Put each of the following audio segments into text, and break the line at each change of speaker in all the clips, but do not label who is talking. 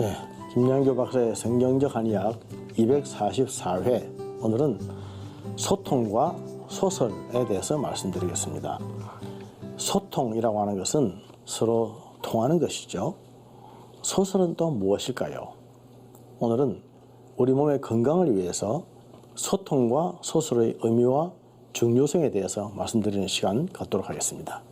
네, 김양교 박사의 성경적 한의학 244회. 오늘은 소통과 소설에 대해서 말씀드리겠습니다. 소통이라고 하는 것은 서로 통하는 것이죠. 소설은 또 무엇일까요? 오늘은 우리 몸의 건강을 위해서 소통과 소설의 의미와 중요성에 대해서 말씀드리는 시간 갖도록 하겠습니다.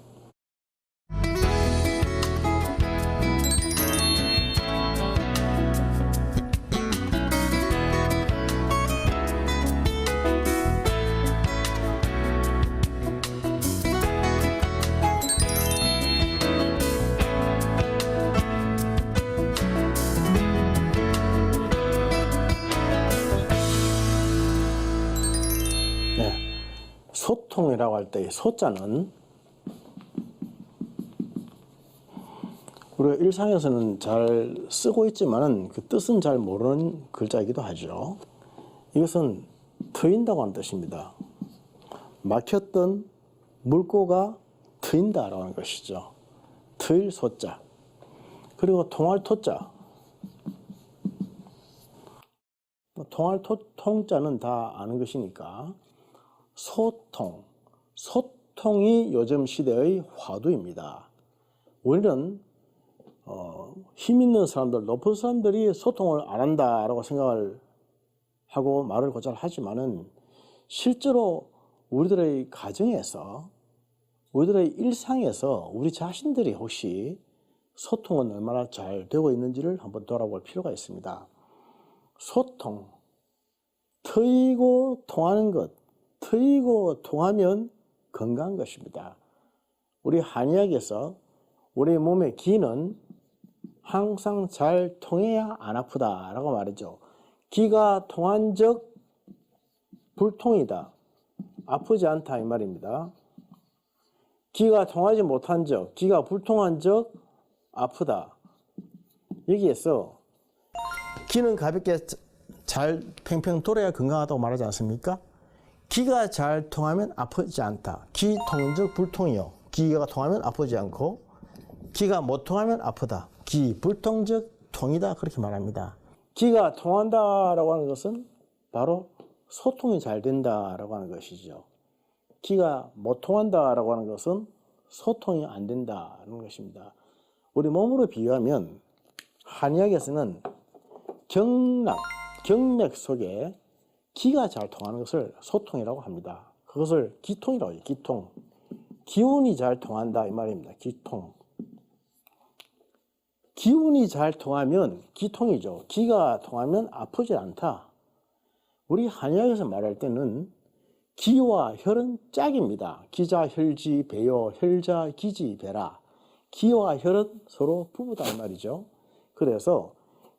소통이라고 할 때 소자는 우리가 일상에서는 잘 쓰고 있지만 그 뜻은 잘 모르는 글자이기도 하죠. 이것은 트인다고 하는 뜻입니다. 막혔던 물고가 트인다라고 하는 것이죠. 트일 소자. 그리고 통할 토자. 통할 통자는 다 아는 것이니까 소통. 소통이 요즘 시대의 화두입니다. 우리는 힘 있는 사람들, 높은 사람들이 소통을 안 한다라고 생각을 하고 말을 고잘 하지만은 실제로 우리들의 가정에서, 우리들의 일상에서 우리 자신들이 혹시 소통은 얼마나 잘 되고 있는지를 한번 돌아볼 필요가 있습니다. 소통, 트이고 통하는 것, 트이고 통하면 건강한 것입니다. 우리 한의학에서 우리 몸의 기는 항상 잘 통해야 안 아프다라고 말하죠. 기가 통한 적 불통이다. 아프지 않다 이 말입니다. 기가 통하지 못한 적, 기가 불통한 적 아프다. 여기에서 기는 가볍게 잘 팽팽 돌아야 건강하다고 말하지 않습니까? 기가 잘 통하면 아프지 않다. 기 통적 불통이요. 기가 통하면 아프지 않고 기가 못 통하면 아프다. 기 불통적 통이다. 그렇게 말합니다. 기가 통한다라고 하는 것은 바로 소통이 잘 된다라고 하는 것이죠. 기가 못 통한다라고 하는 것은 소통이 안 된다는 것입니다. 우리 몸으로 비유하면 한의학에서는 경맥 속에 기가 잘 통하는 것을 소통이라고 합니다. 그것을 기통이라고 해요. 기통. 기운이 잘 통한다 이 말입니다. 기통. 기운이 잘 통하면 기통이죠. 기가 통하면 아프지 않다. 우리 한의학에서 말할 때는 기와 혈은 짝입니다. 기자, 혈지, 배요, 혈자, 기지, 배라. 기와 혈은 서로 부부다 이 말이죠. 그래서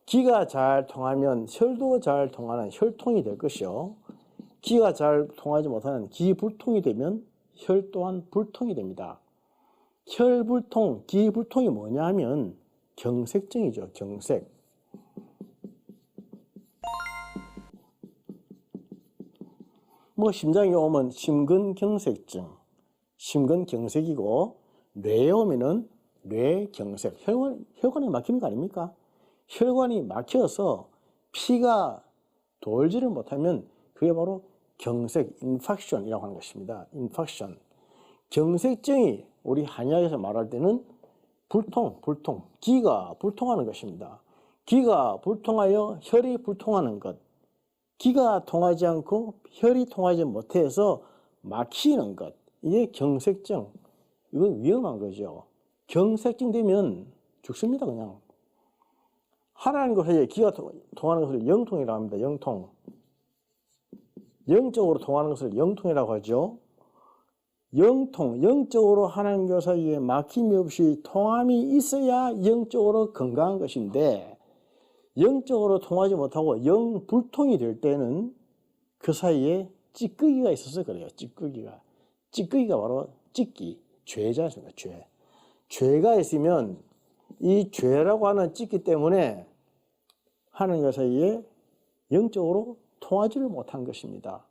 기가 잘 통하면 혈도 잘 통하는 혈통이 될 것이요. 기가 잘 통하지 못하는 기불통이 되면 혈 또한 불통이 됩니다. 혈불통, 기불통이 뭐냐 하면 경색증이죠. 경색. 심장이 오면 심근경색증, 심근경색이고 뇌에 오면은 뇌경색, 혈관이 막히는 거 아닙니까? 혈관이 막혀서 피가 돌지를 못하면 그게 바로 경색, 인팍션이라고 하는 것입니다. 인팍션. 경색증이 우리 한의학에서 말할 때는 불통, 기가 불통하는 것입니다. 기가 불통하여 혈이 불통하는 것. 기가 통하지 않고 혈이 통하지 못해서 막히는 것. 이게 경색증. 이건 위험한 거죠. 경색증 되면 죽습니다, 그냥. 하나님 것에 기가 통하는 것을 영통이라고 합니다. 영통. 영적으로 통하는 것을 영통이라고 하죠. 영통, 영적으로 하나님과 사이에 막힘이 없이 통함이 있어야 영적으로 건강한 것인데 영적으로 통하지 못하고 영불통이 될 때는 그 사이에 찌꺼기가 있어서 그래요. 찌꺼기가 바로 찌끼, 죄자입니다. 죄가 있으면 이 죄라고 하는 찌끼 때문에 하나님과 사이에 영적으로 통하지를 못한 것입니다.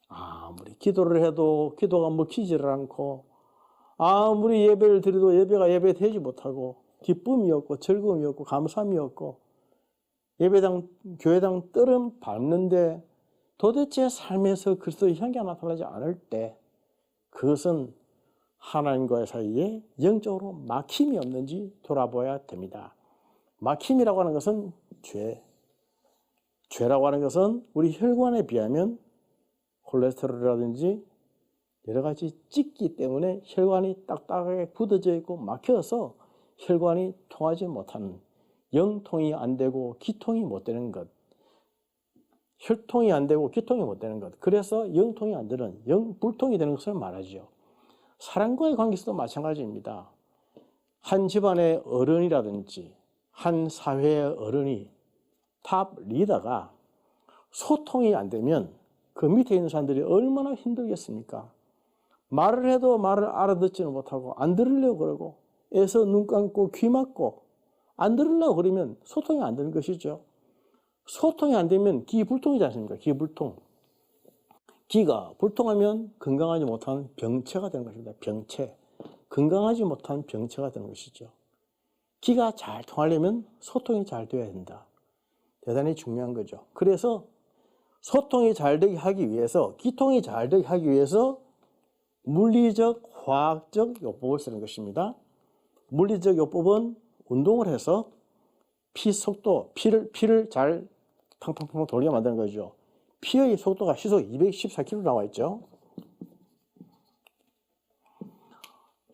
아무리 기도를 해도 기도가 먹히지를 않고 아무리 예배를 드려도 예배가 예배되지 못하고 기쁨이 없고 즐거움이 없고 감사함이 없고 예배당, 교회당 뜰은 밟는데 도대체 삶에서 그리스도의 향기가 나타나지 않을 때 그것은 하나님과의 사이에 영적으로 막힘이 없는지 돌아봐야 됩니다. 막힘이라고 하는 것은 죄라고 하는 것은 우리 혈관에 비하면 콜레스테롤이라든지 여러 가지 찢기 때문에 혈관이 딱딱하게 굳어져 있고 막혀서 혈관이 통하지 못하는, 영통이 안 되고 기통이 못 되는 것, 혈통이 안 되고 기통이 못 되는 것, 그래서 영통이 안 되는, 영불통이 되는 것을 말하죠. 사람과의 관계에서도 마찬가지입니다. 한 집안의 어른이라든지 한 사회의 어른이 탑 리더가 소통이 안 되면 그 밑에 있는 사람들이 얼마나 힘들겠습니까? 말을 해도 말을 알아듣지는 못하고 안 들으려고 그러고 애서 눈 감고 귀 막고 안 들으려고 그러면 소통이 안 되는 것이죠. 소통이 안 되면 기불통이지 않습니까? 기불통. 기가 불통하면 건강하지 못한 병체가 되는 것입니다. 병체. 건강하지 못한 병체가 되는 것이죠. 기가 잘 통하려면 소통이 잘 되어야 된다. 대단히 중요한 거죠. 그래서 소통이 잘 되게 하기 위해서, 기통이 잘 되게 하기 위해서 물리적, 화학적 요법을 쓰는 것입니다. 물리적 요법은 운동을 해서 피 속도, 피를 잘 팡팡팡 돌게 만드는 거죠. 피의 속도가 시속 214km 나와 있죠.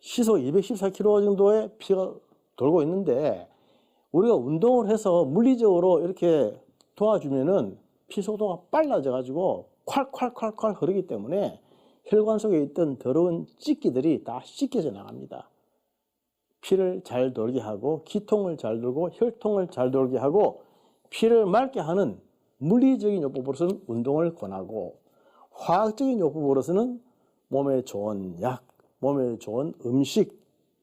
시속 214km 정도의 피가 돌고 있는데 우리가 운동을 해서 물리적으로 이렇게 도와주면은 피 속도가 빨라져 가지고 콸콸콸콸 흐르기 때문에 혈관 속에 있던 더러운 찌기들이 다 씻겨져 나갑니다. 피를 잘 돌게 하고 기통을 잘 돌고 혈통을 잘 돌게 하고 피를 맑게 하는 물리적인 요법으로서는 운동을 권하고, 화학적인 요법으로서는 몸에 좋은 약, 몸에 좋은 음식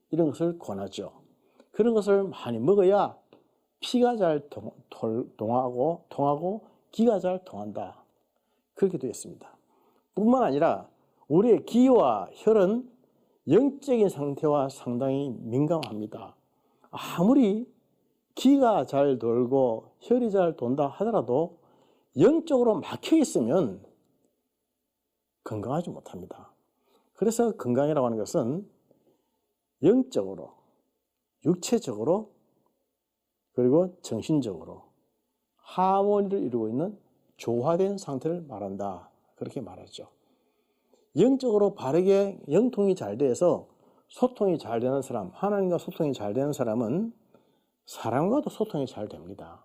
이런 것을 권하죠. 그런 것을 많이 먹어야 피가 잘 통하고 기가 잘 통한다. 그렇게 되어 있습니다. 뿐만 아니라 우리의 기와 혈은 영적인 상태와 상당히 민감합니다. 아무리 기가 잘 돌고 혈이 잘 돈다 하더라도 영적으로 막혀 있으면 건강하지 못합니다. 그래서 건강이라고 하는 것은 영적으로, 육체적으로, 그리고 정신적으로 하모니를 이루고 있는 조화된 상태를 말한다. 그렇게 말하죠. 영적으로 바르게 영통이 잘 돼서 소통이 잘 되는 사람, 하나님과 소통이 잘 되는 사람은 사람과도 소통이 잘 됩니다.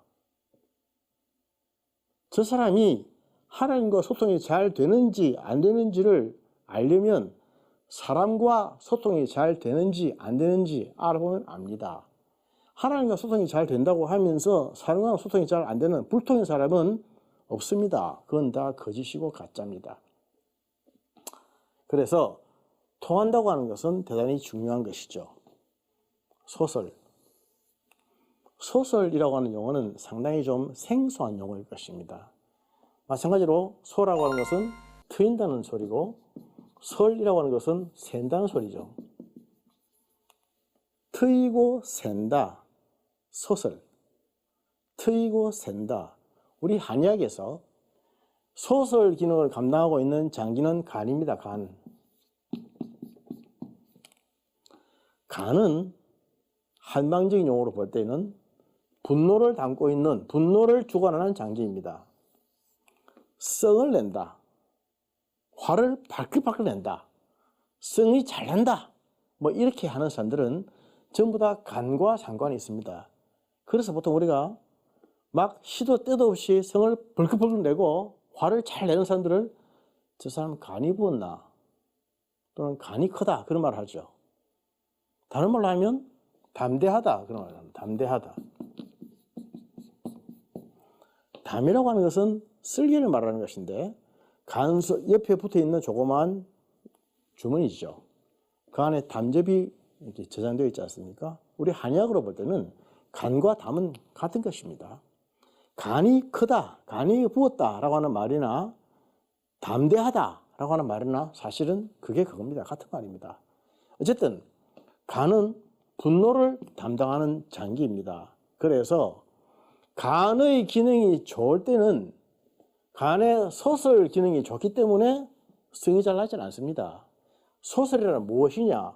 저 사람이 하나님과 소통이 잘 되는지 안 되는지를 알려면 사람과 소통이 잘 되는지 안 되는지 알아보면 압니다. 하나님과 소통이 잘 된다고 하면서 사람과 소통이 잘 안 되는 불통인 사람은 없습니다. 그건 다 거짓이고 가짜입니다. 그래서 통한다고 하는 것은 대단히 중요한 것이죠. 소설이라고 하는 용어는 상당히 좀 생소한 용어일 것입니다. 마찬가지로 소라고 하는 것은 트인다는 소리고 설이라고 하는 것은 샌다는 소리죠. 트이고 샌다, 소설. 트이고 샌다. 우리 한의학에서 소설 기능을 감당하고 있는 장기는 간입니다. 간은 한방적인 용어로 볼 때는 분노를 담고 있는, 분노를 주관하는 장기입니다. 성을 낸다. 화를 발클발클 낸다. 성이 잘 난다. 뭐 이렇게 하는 사람들은 전부 다 간과 상관이 있습니다. 그래서 보통 우리가 막 시도 때도 없이 성을 벌컥벌컥 내고 화를 잘 내는 사람들을 저 사람 간이 부었나 또는 간이 크다 그런 말을 하죠. 다른 말로 하면 담대하다 그런 말을 합니다. 담대하다. 담이라고 하는 것은 쓸개를 말하는 것인데 간수 옆에 붙어있는 조그마한 주머니죠. 그 안에 담즙이 이렇게 저장되어 있지 않습니까? 우리 한의학으로 볼 때는 간과 담은 같은 것입니다. 간이 크다, 간이 부었다라고 하는 말이나 담대하다라고 하는 말이나 사실은 그게 그겁니다. 같은 말입니다. 어쨌든 간은 분노를 담당하는 장기입니다. 그래서 간의 기능이 좋을 때는 간의 소설 기능이 좋기 때문에 성이 잘 나지 않습니다. 소설이란 무엇이냐?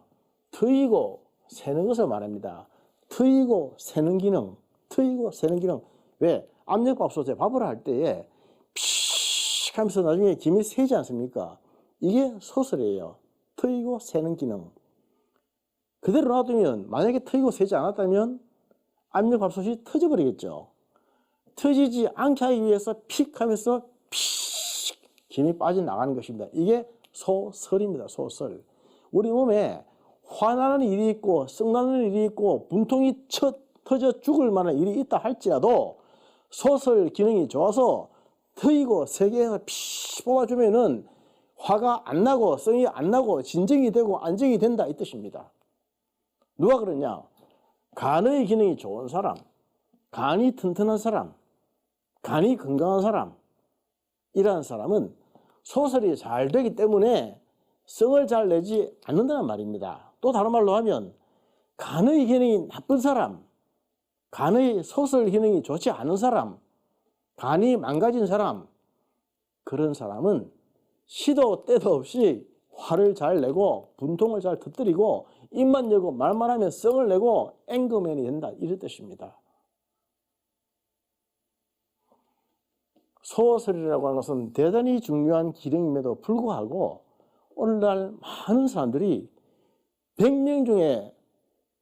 트이고 새는 것을 말합니다. 트이고 새는 기능, 트이고 새는 기능. 왜? 압력밥솥에 밥을 할 때에 피식 하면서 나중에 김이 새지 않습니까? 이게 소설이에요. 트이고 새는 기능. 그대로 놔두면 만약에 트이고 새지 않았다면 압력밥솥이 터져버리겠죠. 터지지 않게 하기 위해서 픽 하면서 피식 김이 빠져나가는 것입니다. 이게 소설입니다. 소설. 우리 몸에 화나는 일이 있고 썩나는 일이 있고 분통이 터져 죽을 만한 일이 있다 할지라도 소설 기능이 좋아서 트이고 세게 해서 피 뽑아주면은 화가 안 나고 성이 안 나고 진정이 되고 안정이 된다 이 뜻입니다. 누가 그러냐? 간의 기능이 좋은 사람, 간이 튼튼한 사람, 간이 건강한 사람, 이러한 사람은 소설이 잘 되기 때문에 성을 잘 내지 않는다는 말입니다. 또 다른 말로 하면 간의 기능이 나쁜 사람, 간의 소설 기능이 좋지 않은 사람, 간이 망가진 사람, 그런 사람은 시도 때도 없이 화를 잘 내고 분통을 잘 터뜨리고 입만 열고 말만 하면 성을 내고 앵거맨이 된다 이런 뜻입니다. 소설이라고 하는 것은 대단히 중요한 기능임에도 불구하고 오늘날 많은 사람들이 100명 중에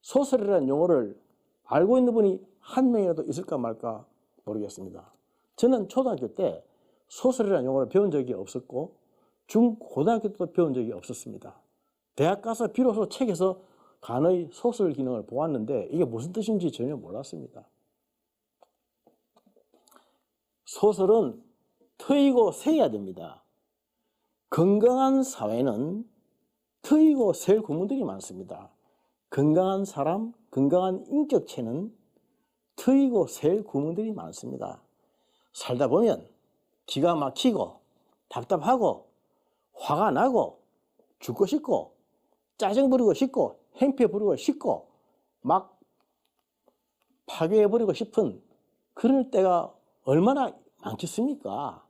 소설이라는 용어를 알고 있는 분이 한 명이라도 있을까 말까 모르겠습니다. 저는 초등학교 때 소설이라는 용어를 배운 적이 없었고 중고등학교 때도 배운 적이 없었습니다. 대학 가서 비로소 책에서 간의 소설 기능을 보았는데 이게 무슨 뜻인지 전혀 몰랐습니다. 소설은 트이고 새야 됩니다. 건강한 사회는 트이고 셀 구문들이 많습니다. 건강한 사람, 건강한 인격체는 트이고 셀 구문들이 많습니다. 살다 보면 기가 막히고 답답하고 화가 나고 죽고 싶고 짜증 부리고 싶고 행패 부리고 싶고 막 파괴해버리고 싶은 그럴 때가 얼마나 많겠습니까?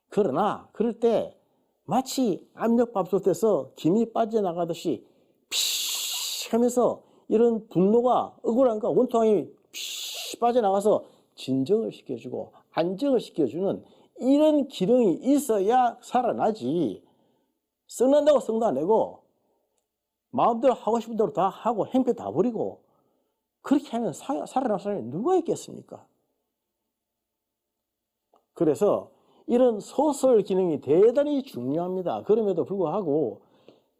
그러나 그럴 때 마치 압력밥솥에서 김이 빠져나가듯이 피쉬 하면서 이런 분노가 억울함과 원통함이 피쉬 빠져나가서 진정을 시켜주고 안정을 시켜주는 이런 기능이 있어야 살아나지. 썩난다고 성도 안 내고 마음대로 하고 싶은 대로 다 하고 행패 다 부리고 그렇게 하면 살아날 사람이 누가 있겠습니까? 그래서 이런 소설 기능이 대단히 중요합니다. 그럼에도 불구하고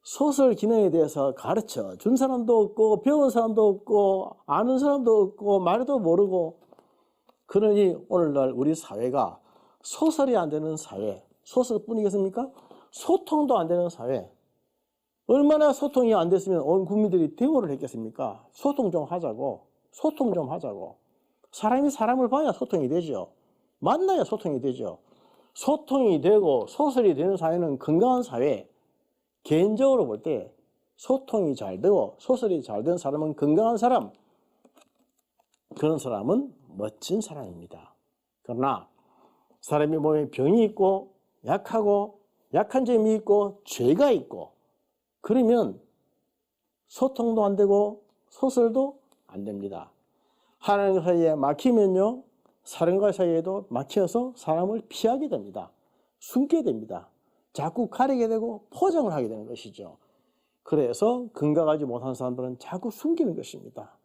소설 기능에 대해서 가르쳐 준 사람도 없고 배운 사람도 없고 아는 사람도 없고 말도 모르고 그러니 오늘날 우리 사회가 소설이 안 되는 사회, 소설뿐이겠습니까? 소통도 안 되는 사회. 얼마나 소통이 안 됐으면 온 국민들이 대우를 했겠습니까? 소통 좀 하자고. 소통 좀 하자고. 사람이 사람을 봐야 소통이 되죠. 만나야 소통이 되죠. 소통이 되고 소설이 되는 사회는 건강한 사회. 개인적으로 볼 때 소통이 잘 되고 소설이 잘 된 사람은 건강한 사람. 그런 사람은 멋진 사람입니다. 그러나 사람이 몸에 병이 있고 약하고 약한 점이 있고 죄가 있고 그러면 소통도 안 되고 소설도 안 됩니다. 하나님 사이에 막히면요 사람과 사이에도 막혀서 사람을 피하게 됩니다. 숨게 됩니다. 자꾸 가리게 되고 포장을 하게 되는 것이죠. 그래서 건강하지 못한 사람들은 자꾸 숨기는 것입니다.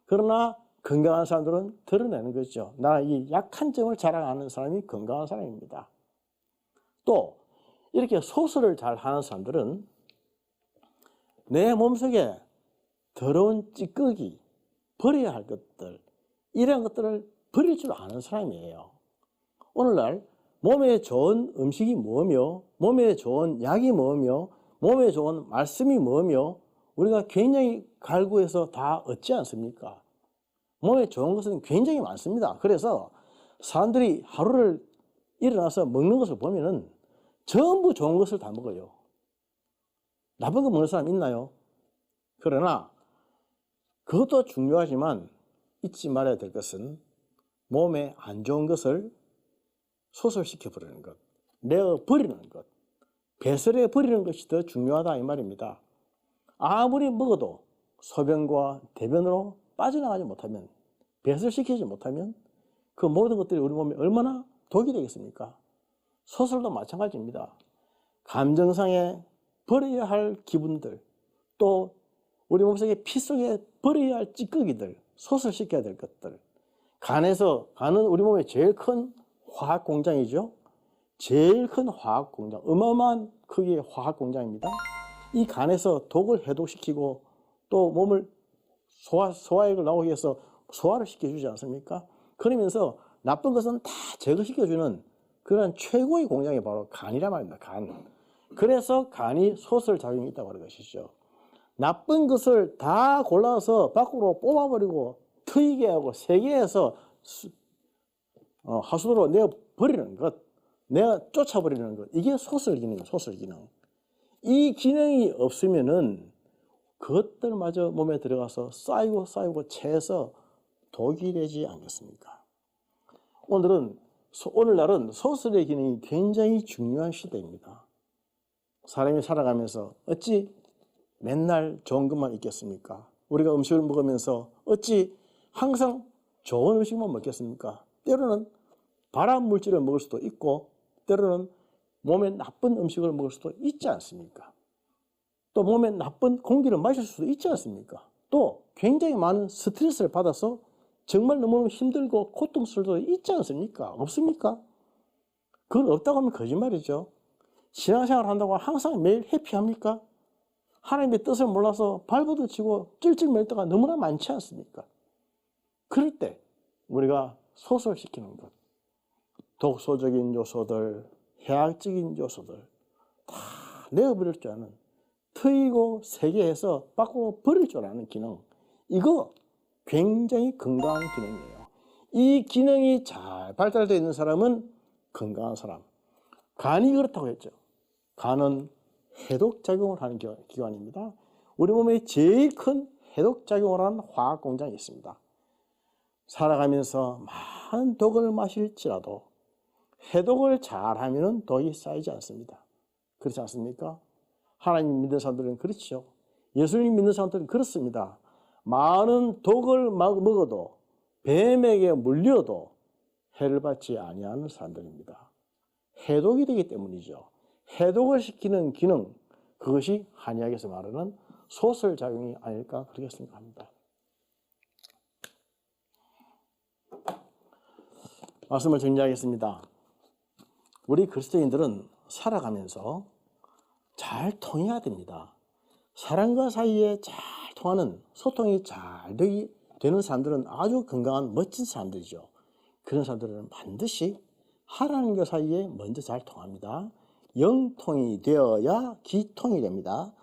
그러나 건강한 사람들은 드러내는 거죠. 나 이 약한 점을 자랑하는 사람이 건강한 사람입니다. 또 이렇게 소설을 잘 하는 사람들은 내 몸속에 더러운 찌꺼기, 버려야 할 것들 이런 것들을 버릴 줄 아는 사람이에요. 오늘날 몸에 좋은 음식이 뭐며 몸에 좋은 약이 뭐며 몸에 좋은 말씀이 뭐며 우리가 굉장히 갈구해서 다 얻지 않습니까? 몸에 좋은 것은 굉장히 많습니다. 그래서 사람들이 하루를 일어나서 먹는 것을 보면은 전부 좋은 것을 다 먹어요. 나쁜 거 먹는 사람 있나요? 그러나 그것도 중요하지만 잊지 말아야 될 것은 몸에 안 좋은 것을 소설시켜 버리는 것, 내어 버리는 것, 배설해 버리는 것이 더 중요하다 이 말입니다. 아무리 먹어도 소변과 대변으로 빠져나가지 못하면, 배설시키지 못하면 그 모든 것들이 우리 몸에 얼마나 독이 되겠습니까? 소설도 마찬가지입니다. 감정상에 버려야 할 기분들, 또 우리 몸속에 피 속에 버려야 할 찌꺼기들, 소설시켜야 될 것들. 간은 우리 몸의 제일 큰 화학 공장이죠. 제일 큰 화학 공장, 어마어마한 크기의 화학 공장입니다. 이 간에서 독을 해독시키고 또 몸을 소화액을 나오게 해서 소화를 시켜주지 않습니까? 그러면서 나쁜 것은 다 제거시켜주는 그런 최고의 공장이 바로 간이란 말입니다. 간. 그래서 간이 소설작용이 있다고 하는 것이죠. 나쁜 것을 다 골라서 밖으로 뽑아버리고 트이게 하고 세게해서 하수도로 내어버리는 것, 내가 쫓아버리는 것, 이게 소설 기능이에요. 소설 기능. 이 기능이 없으면은 그것들마저 몸에 들어가서 쌓이고 채해서 독이 되지 않겠습니까? 오늘날은 소설의 기능이 굉장히 중요한 시대입니다. 사람이 살아가면서 어찌 맨날 좋은 것만 있겠습니까? 우리가 음식을 먹으면서 어찌 항상 좋은 음식만 먹겠습니까? 때로는 발암 물질을 먹을 수도 있고 때로는 몸에 나쁜 음식을 먹을 수도 있지 않습니까? 또 몸에 나쁜 공기를 마실 수도 있지 않습니까? 또 굉장히 많은 스트레스를 받아서 정말 너무 힘들고 고통스러울 수도 있지 않습니까? 없습니까? 그건 없다고 하면 거짓말이죠. 신앙생활 한다고 항상 매일 해피합니까? 하나님의 뜻을 몰라서 발버둥 치고 찔찔맬 때가 너무나 많지 않습니까? 그럴 때 우리가 소설시키는 것, 독소적인 요소들, 해악적인 요소들 다 내어버릴 줄 아는, 트이고 세게해서 밖으로 버릴 줄 아는 기능, 이거 굉장히 건강한 기능이에요. 이 기능이 잘 발달되어 있는 사람은 건강한 사람. 간이 그렇다고 했죠. 간은 해독작용을 하는 기관입니다. 우리 몸에 제일 큰 해독작용을 하는 화학공장이 있습니다. 살아가면서 많은 독을 마실지라도 해독을 잘하면 독이 쌓이지 않습니다. 그렇지 않습니까? 하나님 믿는 사람들은 그렇죠. 예수님 믿는 사람들은 그렇습니다. 많은 독을 먹어도 뱀에게 물려도 해를 받지 아니하는 사람들입니다. 해독이 되기 때문이죠. 해독을 시키는 기능, 그것이 한의학에서 말하는 소설작용이 아닐까 그렇게 생각합니다. 말씀을 정리하겠습니다. 우리 그리스도인들은 살아가면서 잘 통해야 됩니다. 사람과 사이에 잘 통하는, 소통이 잘 되는 사람들은 아주 건강한 멋진 사람들이죠. 그런 사람들은 반드시 하나님과 사이에 먼저 잘 통합니다. 영통이 되어야 기통이 됩니다.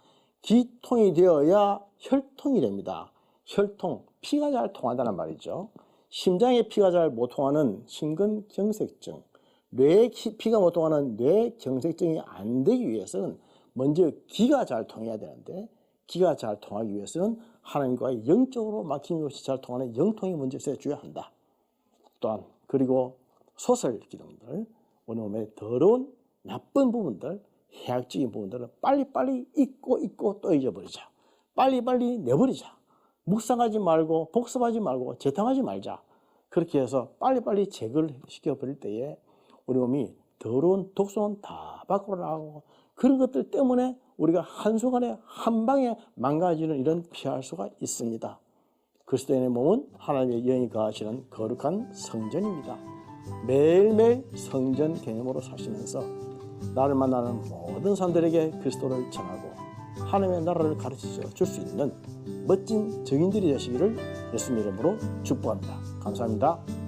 기통이 되어야 혈통이 됩니다. 혈통, 피가 잘 통한다는 말이죠. 심장에 피가 잘 못 통하는 심근경색증, 뇌에 피가 못 통하는 뇌경색증이 안 되기 위해서는 먼저 기가 잘 통해야 되는데, 기가 잘 통하기 위해서는 하나님과의 영적으로 막힘이 없이 잘 통하는 영통이 먼저 있어줘야 한다. 또한 그리고 소설 기능들, 우리 몸의 더러운 나쁜 부분들, 해악적인 부분들은 빨리빨리 잊고 또 잊어버리자. 빨리빨리 내버리자. 묵상하지 말고 복습하지 말고 재탕하지 말자. 그렇게 해서 빨리빨리 제거를 시켜버릴 때에 우리 몸이 더러운 독소는 다 밖으로 나가고, 그런 것들 때문에 우리가 한순간에 한 방에 망가지는 일은 피할 수가 있습니다. 그리스도인의 몸은 하나님의 영이 거하시는 거룩한 성전입니다. 매일매일 성전 개념으로 사시면서 나를 만나는 모든 사람들에게 그리스도를 전하고 하나님의 나라를 가르쳐 줄 수 있는 멋진 증인들이 되시기를 예수님 이름으로 축복합니다. 감사합니다.